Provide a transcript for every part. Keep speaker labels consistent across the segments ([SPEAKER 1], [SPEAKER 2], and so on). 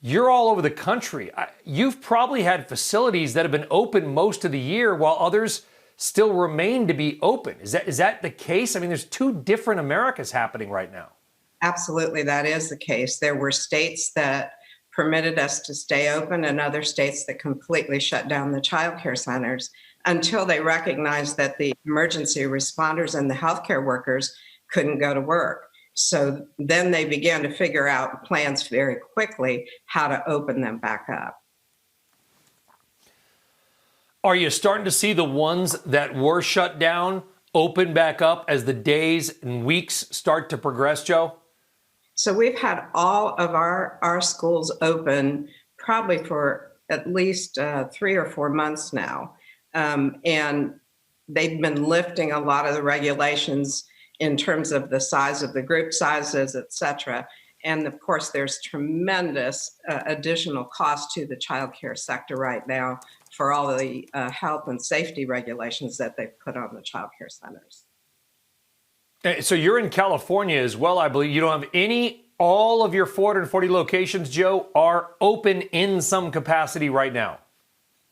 [SPEAKER 1] you're all over the country. You've probably had facilities that have been open most of the year while others still remain to be open. Is that the case? I mean, there's two different Americas happening right now.
[SPEAKER 2] Absolutely, that is the case. There were states that permitted us to stay open and other states that completely shut down the child care centers until they recognized that the emergency responders and the healthcare workers couldn't go to work. So then they began to figure out plans very quickly how to open them back up.
[SPEAKER 1] Are you starting to see the ones that were shut down open back up as the days and weeks start to progress, Joe?
[SPEAKER 2] So we've had all of our schools open probably for at least 3 or 4 months now. And they've been lifting a lot of the regulations in terms of the size of the group sizes, et cetera. And of course, there's tremendous additional cost to the child care sector right now for all the health and safety regulations that they've put on the child care centers.
[SPEAKER 1] So you're in California as well, I believe. You don't have all of your 440 locations, Joe, are open in some capacity right now.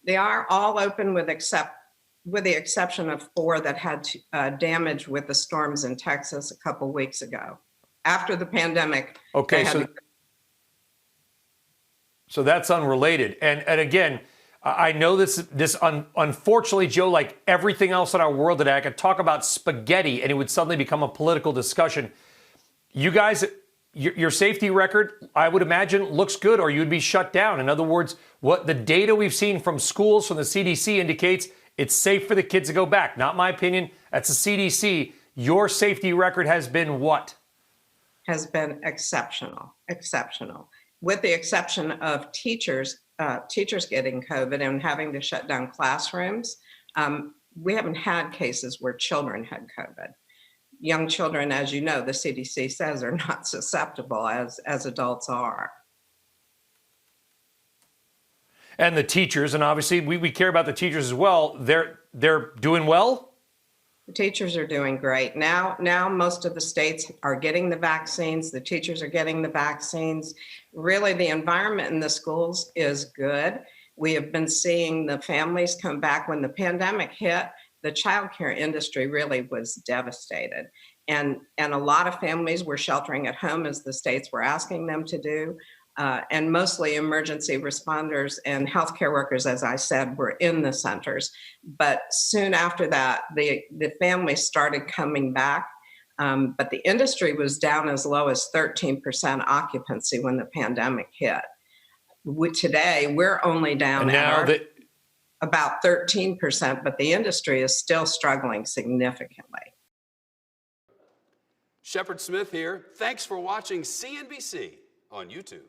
[SPEAKER 2] They are all open with the exception of 4 that had damage with the storms in Texas a couple weeks ago. After the pandemic.
[SPEAKER 1] Okay, so that's unrelated. And again, I know this unfortunately, Joe, like everything else in our world today, I could talk about spaghetti and it would suddenly become a political discussion. You guys, your safety record, I would imagine, looks good or you'd be shut down. In other words, what the data we've seen from schools, from the CDC indicates it's safe for the kids to go back. Not my opinion. That's the CDC. Your safety record has been what?
[SPEAKER 2] Has been exceptional, with the exception of teachers getting COVID and having to shut down classrooms. We haven't had cases where children had COVID. Young children, as you know, the CDC says are not susceptible as adults are.
[SPEAKER 1] And the teachers, and obviously we care about the teachers as well, they're doing well?
[SPEAKER 2] The teachers are doing great. Now most of the states are getting the vaccines. The teachers are getting the vaccines. Really, the environment in the schools is good. We have been seeing the families come back. When the pandemic hit, the childcare industry really was devastated. And a lot of families were sheltering at home as the states were asking them to do. And mostly emergency responders and healthcare workers, as I said, were in the centers. But soon after that, the families started coming back. But the industry was down as low as 13% occupancy when the pandemic hit. Today, we're only down about 13%, but the industry is still struggling significantly.
[SPEAKER 3] Shepard Smith here. Thanks for watching CNBC on YouTube.